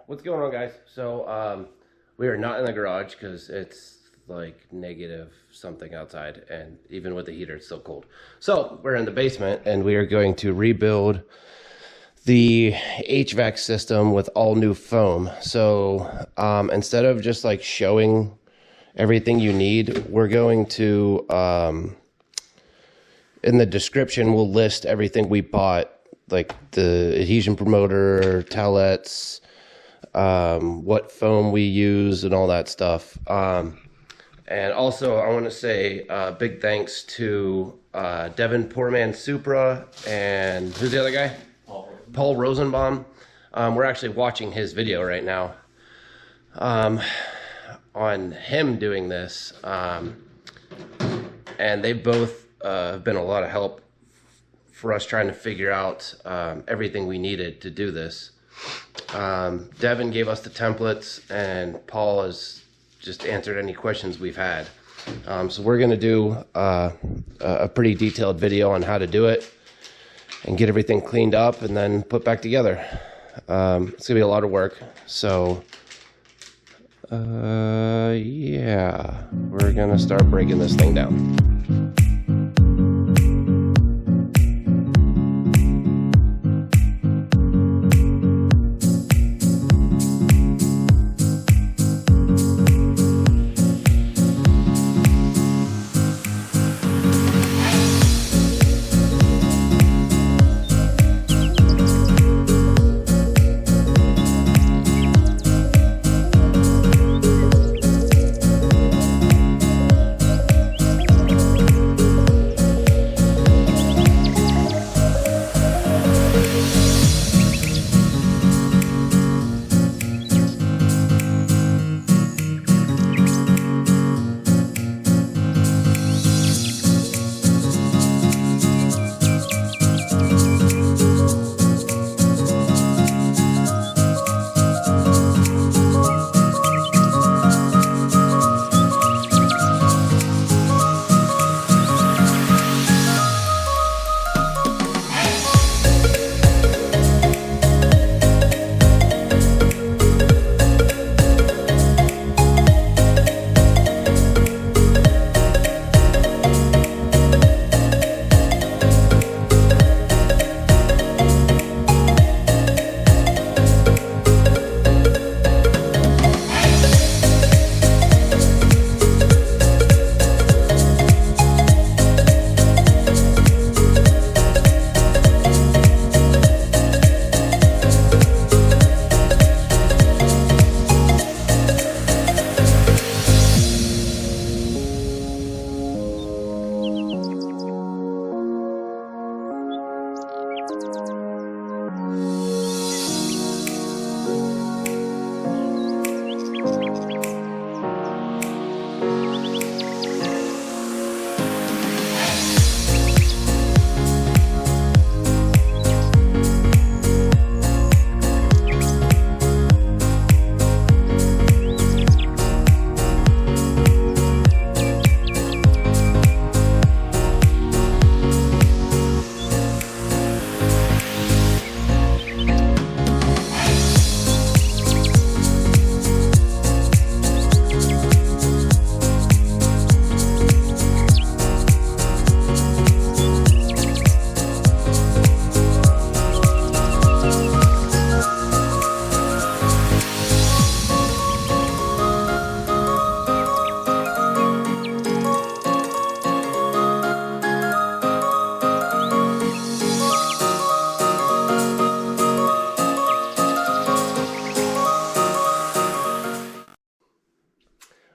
What's going on, guys? So we are not in the garage because it's like negative something outside, and even with the heater it's still cold. So we're in the basement and we are going to rebuild the HVAC system with all new foam. So instead of just like showing everything you need, we're going to in the description we'll list everything we bought, like the adhesion promoter, towelettes, what foam we use and all that stuff. And also I want to say big thanks to Devin Poorman Supra, and who's the other guy? Paul Rosenbaum. We're actually watching his video right now on him doing this, and they both have been a lot of help for us trying to figure out everything we needed to do this. Devin gave us the templates, and Paul has just answered any questions we've had. So we're going to do a pretty detailed video on how to do it and get everything cleaned up and then put back together. It's going to be a lot of work. So yeah, we're going to start breaking this thing down.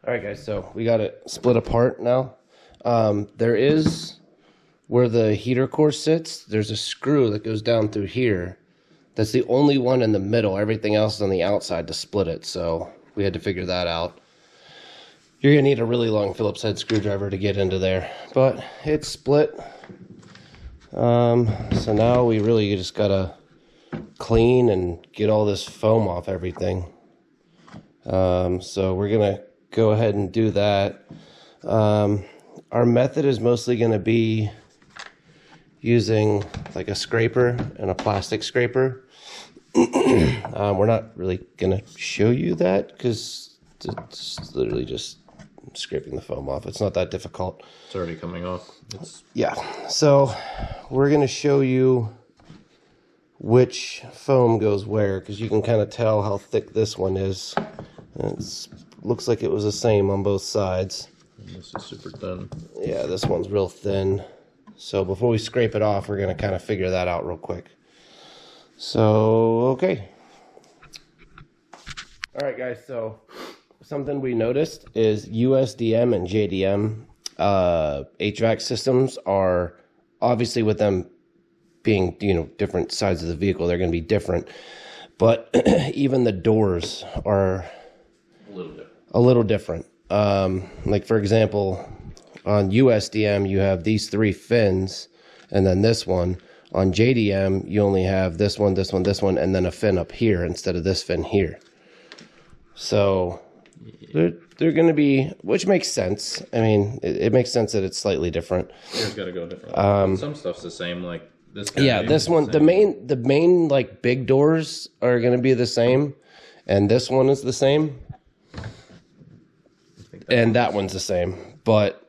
All right, guys, so we got it split apart now. There is, where the heater core sits, there's a screw that goes down through here. That's the only one in the middle. Everything else is on the outside to split it, so we had to figure that out. You're going to need a really long Phillips head screwdriver to get into there, but it's split. So now we really just got to clean and get all this foam off everything. So we're going to go ahead and do that. Our method is mostly going to be using like a scraper and a plastic scraper. We're not really gonna show you that because it's literally just scraping the foam off. It's not that difficult. It's already coming off. Yeah, so we're gonna show you which foam goes where, because you can kind of tell how thick this one is. It looks like it was the same on both sides. And this is super thin. Yeah, this one's real thin. So before we scrape it off, we're gonna kind of figure that out real quick. So, okay. All right, guys, so something we noticed is USDM and JDM HVAC systems are, obviously with them being, you know, different sides of the vehicle, they're going to be different. But even the doors are a little different. Like, for example, on USDM, you have these 3 fins, and then this one. On JDM, you only have this one, this one, this one, and then a fin up here instead of this fin here. So they're going to be, which makes sense. I mean, it makes sense that it's slightly different. It's got to go different. Some stuff's the same, like this. Yeah, this one, the main like big doors are going to be the same, and this one is the same, and that one's the same, but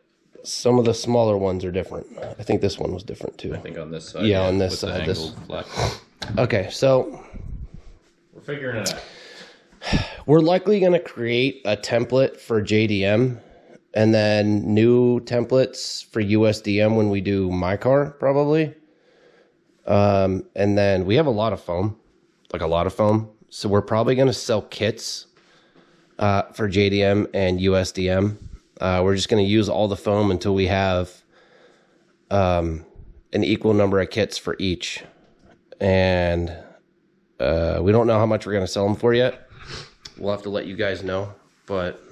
some of the smaller ones are different. I think this one was different too. I think on this side. Yeah, on this side. Okay, so we're figuring it out. We're likely going to create a template for JDM and then new templates for USDM when we do my car, probably. And then we have a lot of foam, So we're probably going to sell kits for JDM and USDM. We're just going to use all the foam until we have an equal number of kits for each. And we don't know how much we're going to sell them for yet. We'll have to let you guys know. But,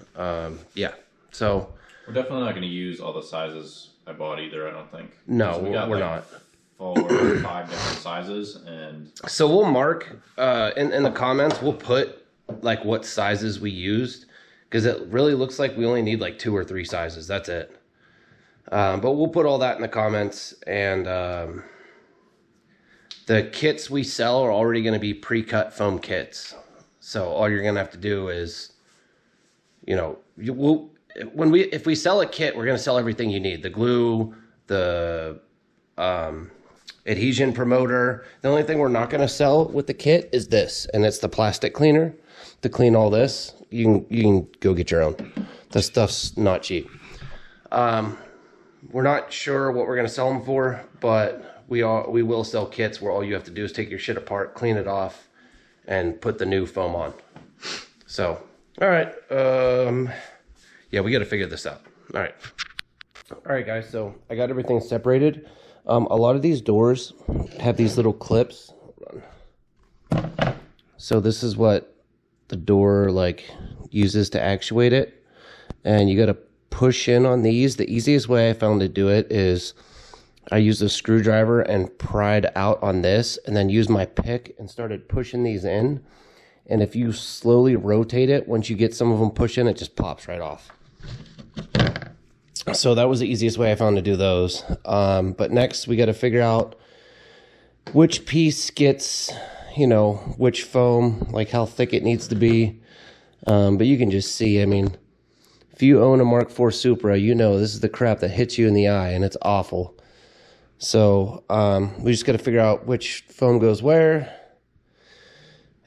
yeah. So we're definitely not going to use all the sizes I bought either, I don't think. No, we're not. 4 or 5 different sizes. And so we'll mark in the comments, we'll put like what sizes we used. Because it really looks like we only need like 2 or 3 sizes. That's it. But we'll put all that in the comments. And the kits we sell are already going to be pre-cut foam kits. So all you're going to have to do is, you know, if we sell a kit, we're going to sell everything you need. The glue, the adhesion promoter. The only thing we're not going to sell with the kit is this. And it's the plastic cleaner to clean all this. You can go get your own. This stuff's not cheap. We're not sure what we're going to sell them for, but we will sell kits where all you have to do is take your shit apart, clean it off, and put the new foam on. So, all right. Yeah, we got to figure this out. All right. All right, guys. So I got everything separated. A lot of these doors have these little clips. So this is what the door like uses to actuate it, and you got to push in on these. The easiest way I found to do it is I used a screwdriver and pried out on this, and then used my pick and started pushing these in. And if you slowly rotate it, once you get some of them pushed in, it just pops right off. So that was the easiest way I found to do those. But next we got to figure out which piece gets, you know, which foam, like how thick it needs to be. But you can just see, I mean, if you own a Mark IV Supra, you know this is the crap that hits you in the eye, and it's awful. So we just got to figure out which foam goes where,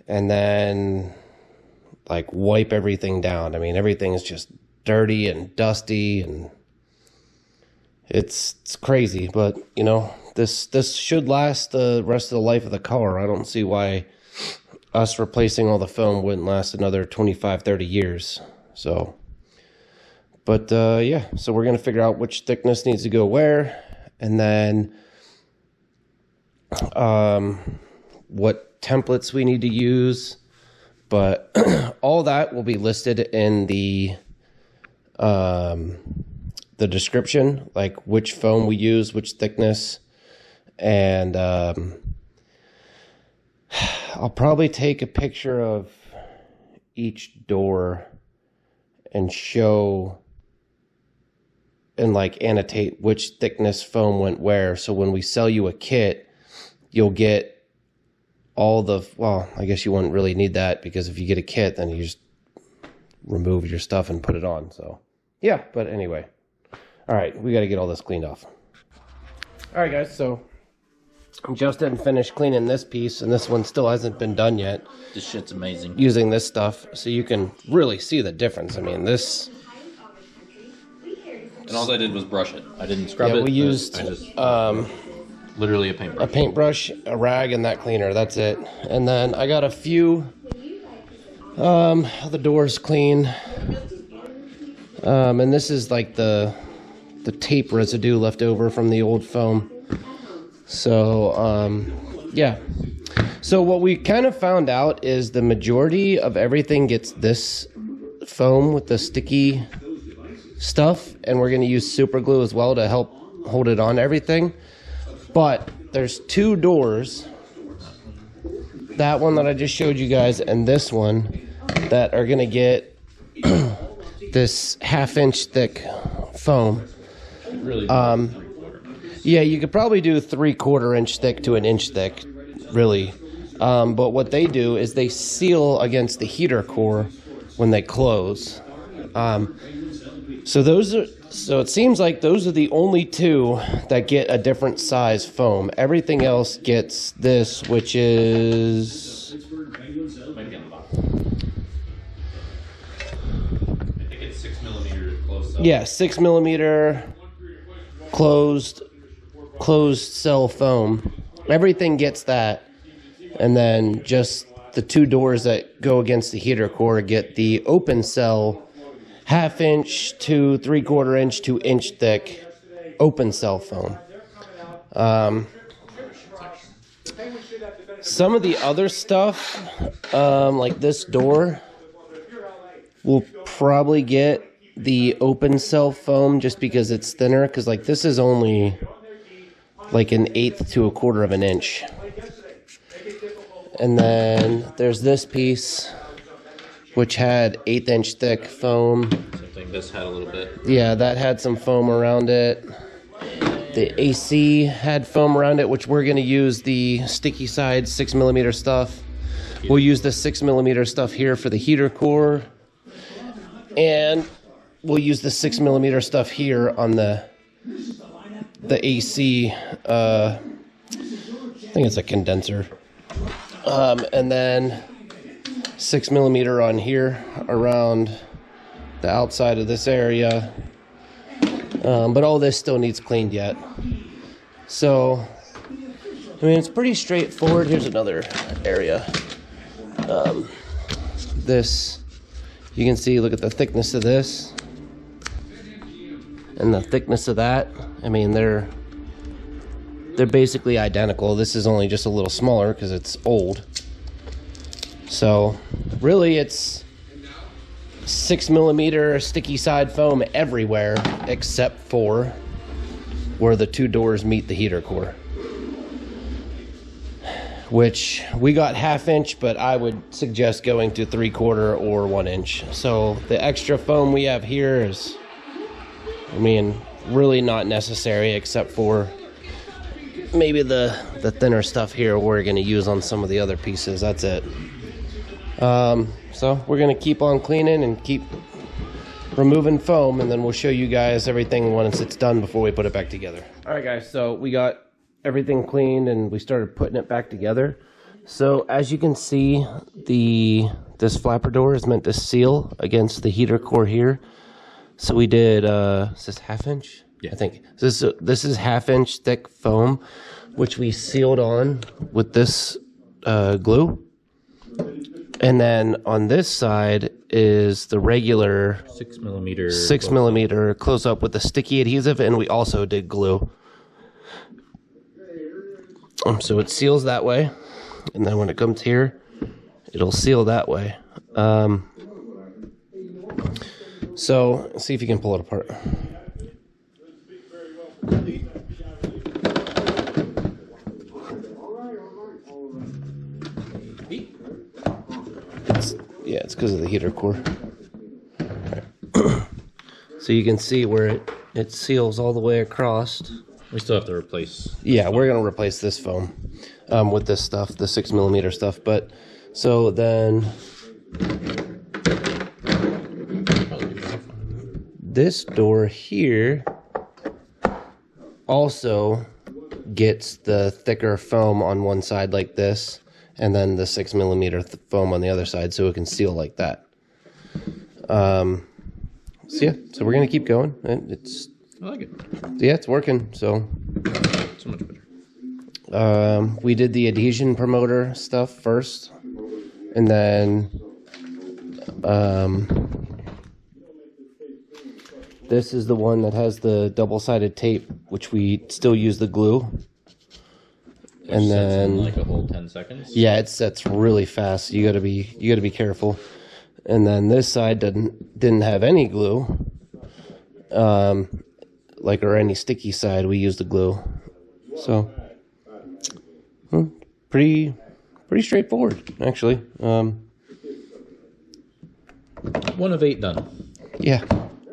and then like wipe everything down. I mean, everything is just dirty and dusty, and it's crazy. But you know, this should last the rest of the life of the car. I don't see why us replacing all the foam wouldn't last another 25, 30 years. So, but yeah, so we're gonna figure out which thickness needs to go where, and then what templates we need to use. But all that will be listed in the description, like which foam we use, which thickness, and I'll probably take a picture of each door and show and like annotate which thickness foam went where. So when we sell you a kit, you'll get all the, well, I guess you wouldn't really need that because if you get a kit, then you just remove your stuff and put it on. So yeah, but anyway. All right, we got to get all this cleaned off. All right, guys, so just didn't finish cleaning this piece, and this one still hasn't been done yet. This shit's amazing. Using this stuff, so you can really see the difference. I mean, this... And all I did was brush it. I didn't scrub it. Yeah, we used literally a paintbrush. A paintbrush, a rag, and that cleaner. That's it. And then I got a few the doors clean. And this is like the tape residue left over from the old foam. So yeah. So what we kind of found out is the majority of everything gets this foam with the sticky stuff, and we're going to use super glue as well to help hold it on everything. But there's two doors, that one that I just showed you guys and this one, that are going to get this 1/2-inch thick foam. Really? Yeah, you could probably do 3/4 inch thick to 1 inch thick, really. But what they do is they seal against the heater core when they close. So it seems like those are the only two that get a different size foam. Everything else gets this, which is... I think it's 6mm closed cell. Yeah, 6mm closed cell foam. Everything gets that. And then just the two doors that go against the heater core get the open cell 1/2 inch to 3/4 inch to inch thick open cell foam. Some of the other stuff, like this door, will probably get the open cell foam just because it's thinner, because like this is only like 1/8 to 1/4 of an inch. And then there's this piece, which had 1/8 inch thick foam. Same thing, this had a little bit. Yeah, that had some foam around it. The AC had foam around it, which we're going to use the sticky side 6mm stuff. We'll use the 6mm stuff here for the heater core. And we'll use the 6mm stuff here on the AC. I think it's a condenser. And then 6mm on here around the outside of this area. But all this still needs cleaned yet. So, I mean, it's pretty straightforward. Here's another area. This, you can see, look at the thickness of this and the thickness of that. I mean, they're basically identical. This is only just a little smaller because it's old. So really it's 6mm sticky side foam everywhere except for where the two doors meet the heater core, which we got 1/2 inch, but I would suggest going to 3/4 or 1 inch. So the extra foam we have here is, I mean, really not necessary except for maybe the thinner stuff here we're going to use on some of the other pieces. That's it. So we're going to keep on cleaning and keep removing foam, and then we'll show you guys everything once it's done before we put it back together. All right, guys, so we got everything cleaned and we started putting it back together. So as you can see, this flapper door is meant to seal against the heater core here. So we did, is this 1/2 inch? Yeah. I think this is 1/2 inch thick foam, which we sealed on with this glue. And then on this side is the regular 6mm close up with the sticky adhesive, and we also did glue. So it seals that way, and then when it comes here, it'll seal that way. So see if you can pull it apart. It's because of the heater core. Right. So you can see where it seals all the way across. We still have to replace. Yeah, we're going to replace this foam. with this stuff, the 6mm stuff. But so then this door here also gets the thicker foam on one side like this, and then the 6mm foam on the other side, so it can seal like that. So yeah, so we're gonna keep going, and I like it. Yeah, it's working. So much better. We did the adhesion promoter stuff first, and then this is the one that has the double-sided tape, which we still use the glue. Which and then in like a whole 10 seconds. Yeah, it sets really fast. You gotta be careful. And then this side didn't have any glue, or any sticky side. We used the glue, so pretty straightforward actually. 1 of 8 done. Yeah,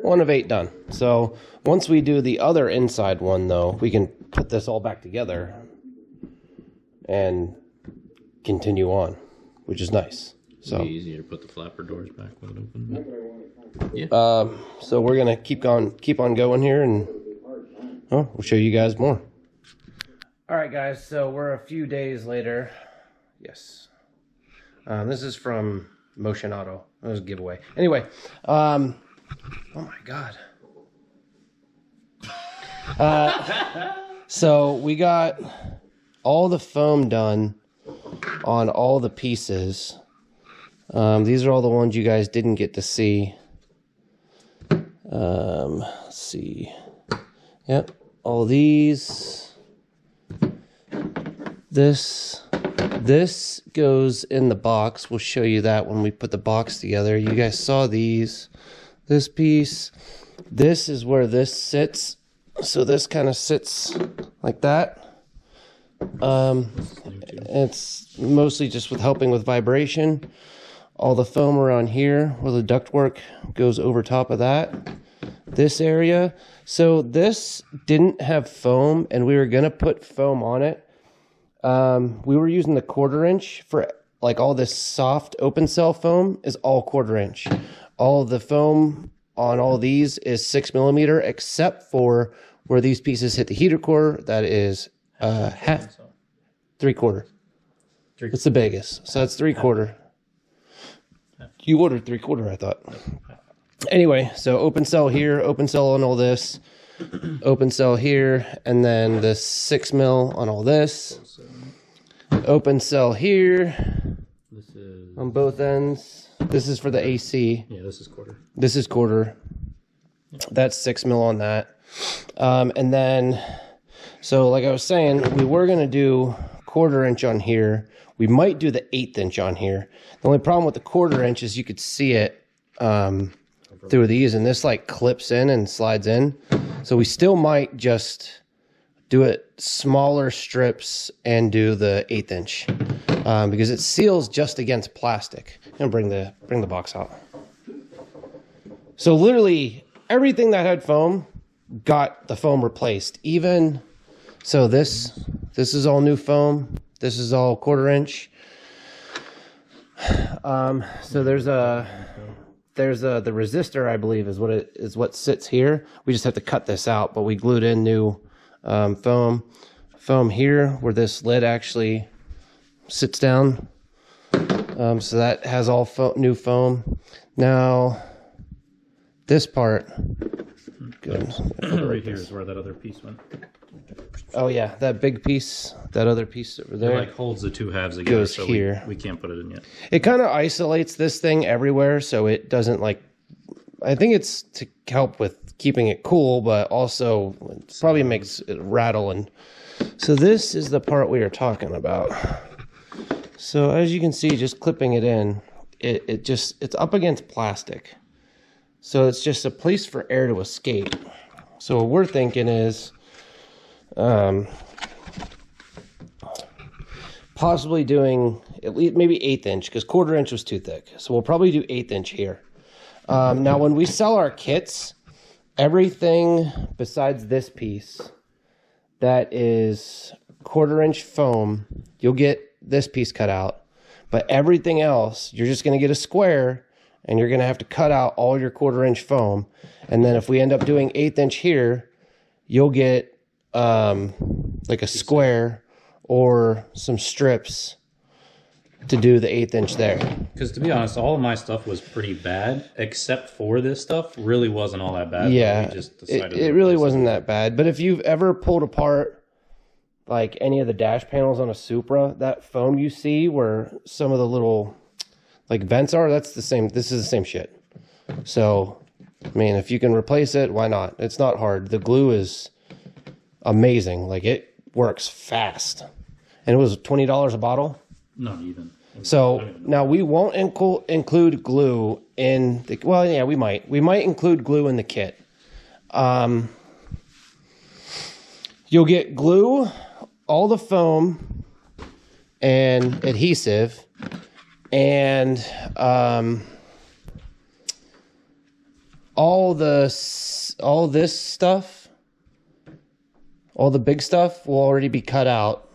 1 of 8 done. So once we do the other inside one, though, we can put this all back together and continue on, which is nice. So it'd be easier to put the flapper doors back when it opens. Yeah. So we're gonna keep on going here, and we'll show you guys more. All right, guys. So we're a few days later. Yes. This is from Motion Auto. That was a giveaway. Anyway. Oh my God. So we got all the foam done on all the pieces. These are all the ones you guys didn't get to see. Let's see. Yep, all these. This goes in the box. We'll show you that when we put the box together. You guys saw these. This piece. This is where this sits. So this kind of sits like that. It's mostly just with helping with vibration. All the foam around here where the ductwork goes over top of that. This area. So this didn't have foam, and we were going to put foam on it. We were using the 1/4 inch for like all this soft open cell foam is all 1/4 inch. All the foam on all these is 6mm, except for where these pieces hit the heater core. That is half, 3/4. It's the biggest, so that's 3/4. You ordered 3/4, I thought. Anyway, so open cell here, open cell on all this, open cell here, and then the 6mm on all this. Open cell here. This is on both ends. This is for the AC. Yeah, this is 1/4. This is 1/4. That's 6mm on that. And then, so like I was saying, we were going to do 1/4 inch on here. We might do the 1/8 inch on here. The only problem with the 1/4 inch is you could see it through these, and this like clips in and slides in. So we still might just do it smaller strips and do the 1/8 inch because it seals just against plastic. I'm gonna bring the box out. So literally everything that had foam got the foam replaced. Even so, this is all new foam. This is all 1/4 inch. So there's the resistor, I believe, is what sits here. We just have to cut this out, but we glued in new foam here where this lid actually sits down. So that has all new foam. Now this part, good. Right here is where that other piece went. Oh yeah, that big piece, that other piece over there. It like holds the two halves together, goes so here. We can't put it in yet. It kind of isolates this thing everywhere, so it doesn't like. I think it's to help with keeping it cool, but also it probably makes it rattle. And so this is the part we are talking about. So as you can see, just clipping it in, it's up against plastic, so it's just a place for air to escape. So what we're thinking is. Possibly doing at least maybe 1/8 inch because 1/4 inch was too thick. So we'll probably do 1/8 inch here. Now when we sell our kits, everything besides this piece, that is 1/4-inch foam, you'll get this piece cut out. But everything else, you're just going to get a square, and you're going to have to cut out all your 1/4-inch foam. And then if we end up doing 1/8 inch here, you'll get like a square or some strips to do the 1/8 inch there. Because to be honest, all of my stuff was pretty bad, except for this stuff really wasn't all that bad. Yeah, we just decided it really wasn't that bad. But if you've ever pulled apart like any of the dash panels on a Supra, that foam you see where some of the little like vents are, that's the same. This is the same shit. So, I mean, if you can replace it, why not? It's not hard. The glue is amazing. Like, it works fast. And it was $20 a bottle. Not even. So now we won't include glue in the, well, yeah, we might include glue in the kit. You'll get glue, all the foam and adhesive, and all this stuff, all the big stuff will already be cut out.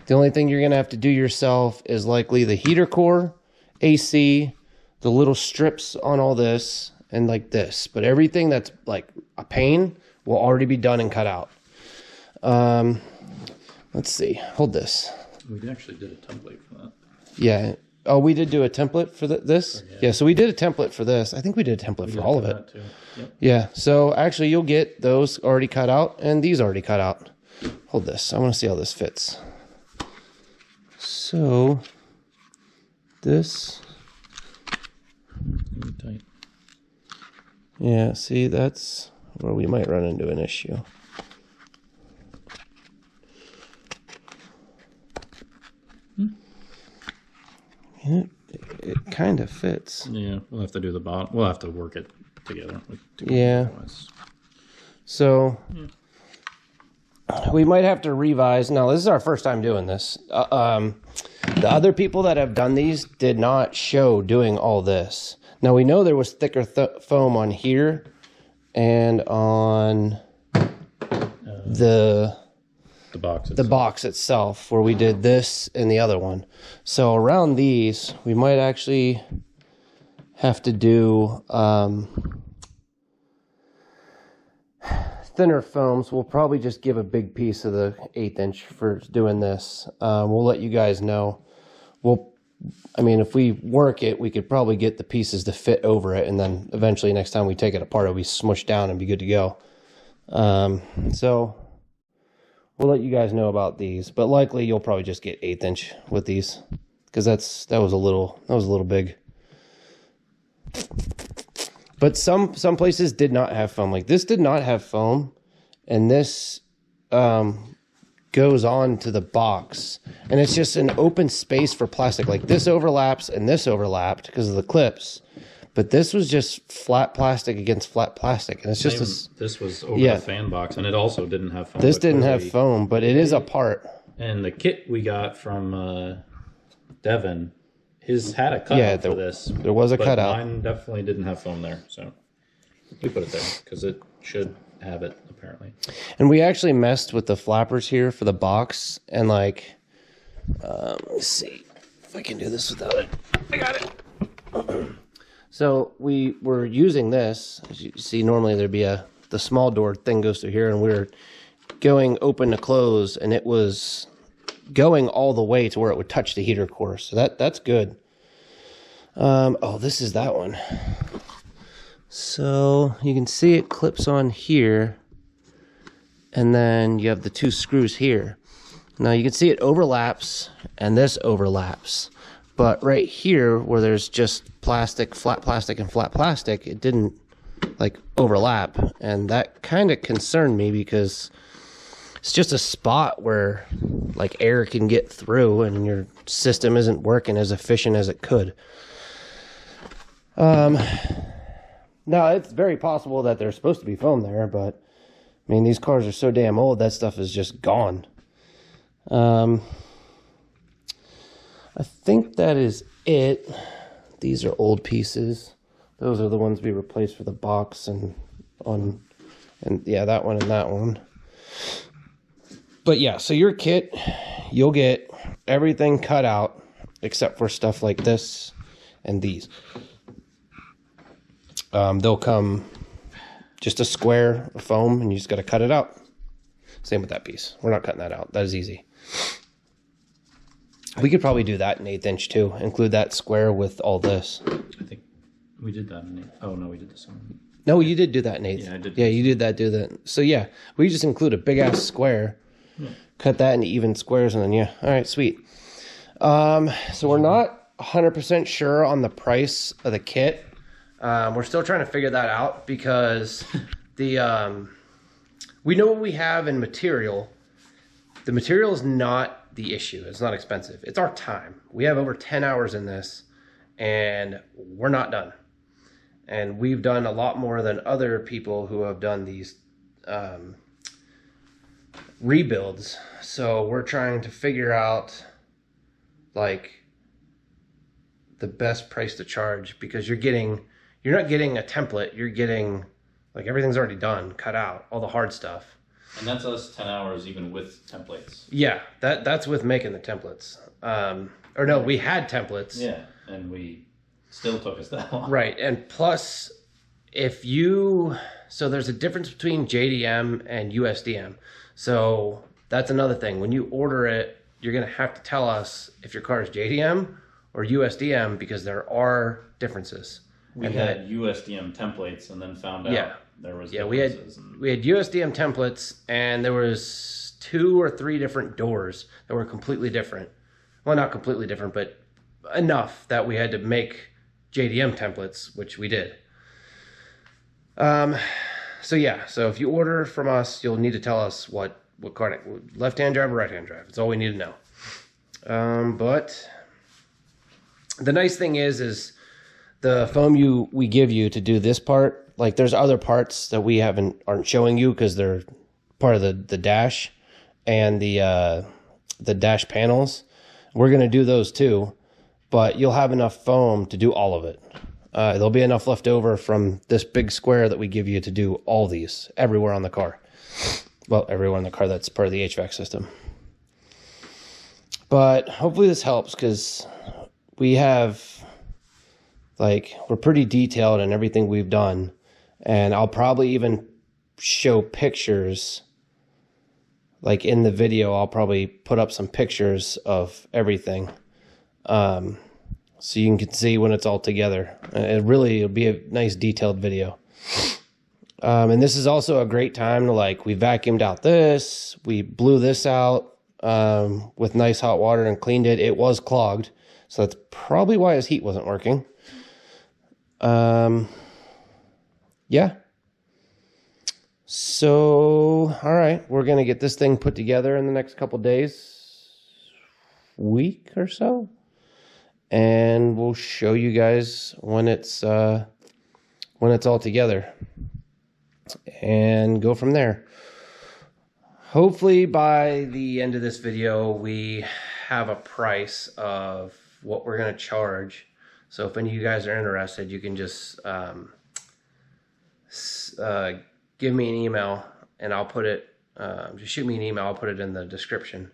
The only thing you're going to have to do yourself is likely the heater core, AC, the little strips on all this, and like this. But everything that's like a pain will already be done and cut out. Let's see. Hold this. We actually did a template for that. Yeah. Oh, we did do a template for this? Yeah, so we did a template for this. I think we did a template for all of it. Too. Yep. Yeah, so actually you'll get those already cut out and these already cut out. Hold this. I want to see how this fits. So, this. Tight. Yeah, see, that's where we might run into an issue. It kind of fits. Yeah, we'll have to do the bottom. We'll have to work it together. Yeah. So, we might have to revise. Now, this is our first time doing this. The other people that have done these did not show doing all this. Now, we know there was thicker foam on here and on the box itself, where we did this and the other one. So around these, we might actually have to do thinner foams. We'll probably just give a big piece of the 1/8 inch for doing this. We'll let you guys know. I mean, if we work it, we could probably get the pieces to fit over it, and then eventually next time we take it apart, it'll be smushed down and be good to go. So we'll let you guys know about these, but likely you'll probably just get 1/8 inch with these, because that was a little big. But some places did not have foam. Like this did not have foam, and this goes on to the box, and it's just an open space for plastic. Like this overlaps and this overlapped because of the clips, but this was just flat plastic against flat plastic, and it's just this was over the fan box, and it also didn't have foam. This didn't have foam, but it is a part. And the kit we got from Devin, his had a cutout for this. There was a cutout. Mine definitely didn't have foam there, so we put it there because it should have it apparently. And we actually messed with the flappers here for the box, and like, let me see if I can do this without it. I got it. So we were using this. As you see, normally there'd be the small door thing goes through here, and we were going open to close, and it was going all the way to where it would touch the heater core. So that's good. Oh, this is that one. So you can see it clips on here, and then you have the two screws here. Now you can see it overlaps, and this overlaps. But right here, where there's just plastic, flat plastic, and flat plastic, it didn't like overlap. And that kind of concerned me, because it's just a spot where like air can get through and your system isn't working as efficient as it could. Now, it's very possible that there's supposed to be foam there, but I mean, these cars are so damn old, that stuff is just gone. I think that is it. These are old pieces. Those are the ones we replaced for the box and yeah, that one and that one. But yeah, so your kit, you'll get everything cut out except for stuff like this and these. They'll come just a square of foam, and you just got to cut it out. Same with that piece. We're not cutting that out. That is easy. We could probably do that in 1/8 inch too. Include that square with all this. I think we did that in 8. Oh no, we did this one. No, you did do that in 1/8. Yeah, I did. Yeah, you did that. Do that. So yeah, we just include a big ass square. Yeah. Cut that into even squares, and then yeah. All right, sweet. So we're not 100% sure on the price of the kit. We're still trying to figure that out because the we know what we have in material. The material is not the issue. It's not expensive. It's our time. We have over 10 hours in this, and we're not done. And we've done a lot more than other people who have done these rebuilds. So we're trying to figure out like the best price to charge, because you're not getting a template. You're getting like everything's already done, cut out, all the hard stuff. And that's us 10 hours even with templates. Yeah, that's with making the templates. Or no, we had templates. Yeah, and we still took us that long. Right, and plus, so there's a difference between JDM and USDM. So that's another thing. When you order it, you're going to have to tell us if your car is JDM or USDM, because there are differences. We had USDM templates and then found out there was differences. We had USDM templates, and there was 2 or 3 different doors that were completely different. Well, not completely different, but enough that we had to make JDM templates, which we did. So yeah, so if you order from us, you'll need to tell us what car, left-hand drive or right-hand drive. That's all we need to know. But the nice thing is the foam we give you to do this part, like there's other parts that we aren't showing you because they're part of the dash and the dash panels. We're going to do those too, but you'll have enough foam to do all of it. There'll be enough left over from this big square that we give you to do all these everywhere on the car. Well, everywhere in the car that's part of the HVAC system. But hopefully this helps, because we're pretty detailed in everything we've done. And I'll probably even show pictures. Like in the video, I'll probably put up some pictures of everything. So you can see when it's all together. It'll be a nice detailed video. And this is also a great time to we vacuumed out this, we blew this out with nice hot water and cleaned it. It was clogged, so that's probably why his heat wasn't working. Yeah. So, all right, we're gonna get this thing put together in the next couple days, week or so, and we'll show you guys when it's all together, and go from there. Hopefully by the end of this video, we have a price of what we're going to charge. So if any of you guys are interested, you can just give me an email, and I'll put it, just shoot me an email. I'll put it in the description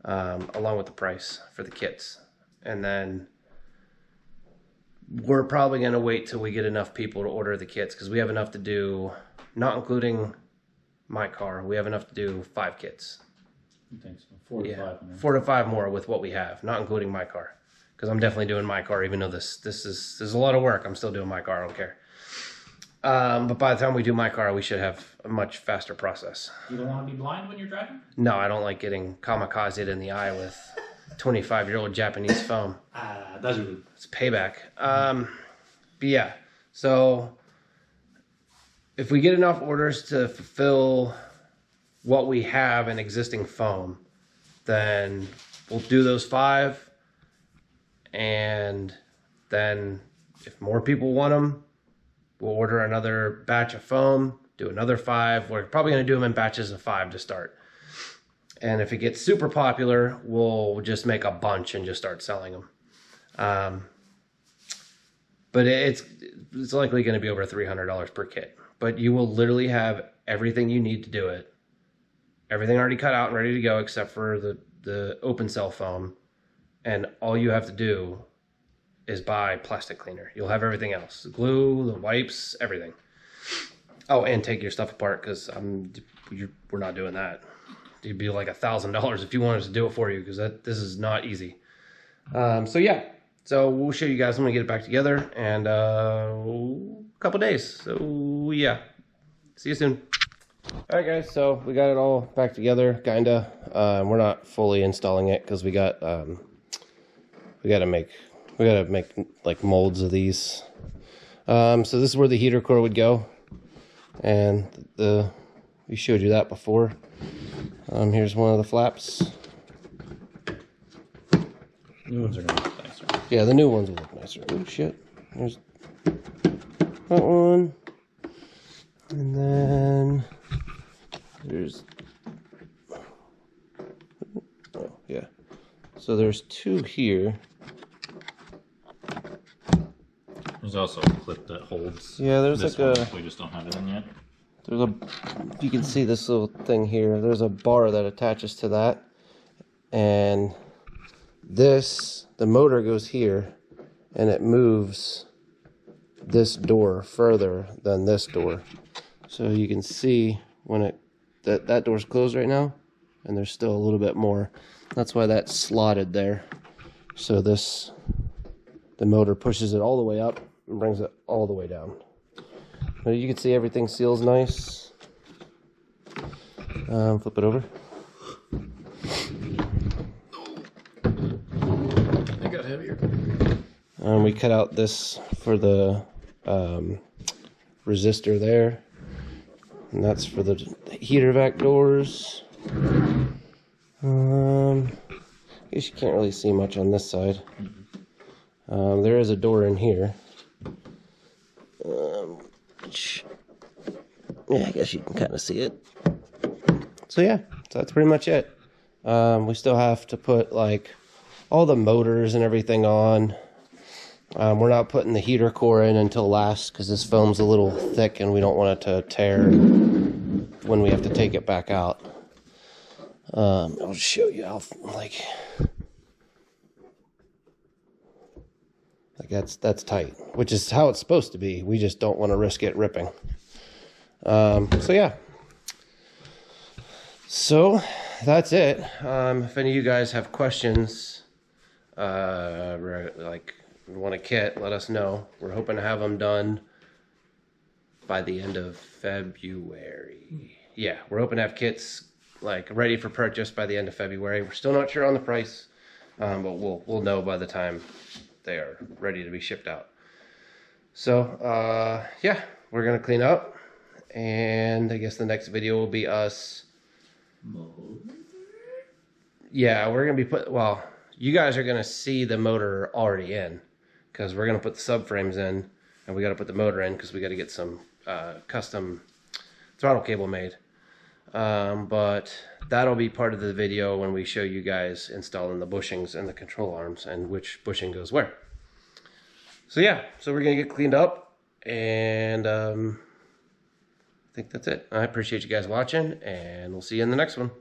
along with the price for the kits. And then we're probably going to wait till we get enough people to order the kits, because we have enough to do, not including my car, we have enough to do 5 kits. I think so. 4 to 5 more. 4 to 5 more with what we have, not including my car, because I'm definitely doing my car. Even though this is a lot of work, I'm still doing my car. I don't care. But by the time we do my car, we should have a much faster process. You don't want to be blind when you're driving? No, I don't like getting kamikazed in the eye with 25-year-old Japanese foam. It's payback. But yeah, so if we get enough orders to fulfill what we have in existing foam, then we'll do those 5. And then if more people want them, we'll order another batch of foam, do another 5. We're probably going to do them in batches of 5 to start. And if it gets super popular, we'll just make a bunch and just start selling them. But it's likely going to be over $300 per kit. But you will literally have everything you need to do it everything already cut out and ready to go except for the open cell foam. And all you have to do is buy plastic cleaner. You'll have everything else. The glue, the wipes, everything. Oh, and take your stuff apart, because we're not doing that. It'd be like $1,000 if you wanted us to do it for you, because this is not easy. So yeah, so we'll show you guys when we get it back together, and a couple days. So yeah, see you soon. All right, guys. So we got it all back together, kinda. We're not fully installing it because we gotta make like molds of these. So this is where the heater core would go, and we showed you that before. Here's one of the flaps. New ones are gonna look nicer. Yeah, the new ones will look nicer. Oh shit! There's that one, and then there's yeah. So there's two here. There's also a clip that holds. Yeah, there's this like one, we just don't have it in yet. There's you can see this little thing here. There's a bar that attaches to that, and the motor goes here, and it moves this door further than this door. So you can see when that door's closed right now, and there's still a little bit more. That's why that's slotted there. So the motor pushes it all the way up and brings it all the way down. But you can see everything seals nice. Flip it over. It got heavier. We cut out this for the resistor there. And that's for the heater vac doors. I guess you can't really see much on this side. There is a door in here. Yeah, I guess you can kind of see it. So yeah, so that's pretty much it. We still have to put like all the motors and everything on. We're not putting the heater core in until last because this foam's a little thick and we don't want it to tear when we have to take it back out. I'll show you how like that's tight, which is how it's supposed to be. We just don't want to risk it ripping. So yeah. So that's it. If any of you guys have questions, like want a kit, let us know. We're hoping to have them done by the end of February. Yeah, we're hoping to have kits like ready for purchase by the end of February. We're still not sure on the price, but we'll know by the time they are ready to be shipped out. So yeah, we're gonna clean up, and I guess the next video will be us. Yeah, we're gonna be well, you guys are gonna see the motor already in, because we're gonna put the subframes in, and we gotta put the motor in because we gotta get some custom throttle cable made. But that'll be part of the video when we show you guys installing the bushings and the control arms and which bushing goes where. So yeah, so we're gonna get cleaned up, and I think that's it. I appreciate you guys watching, and we'll see you in the next one.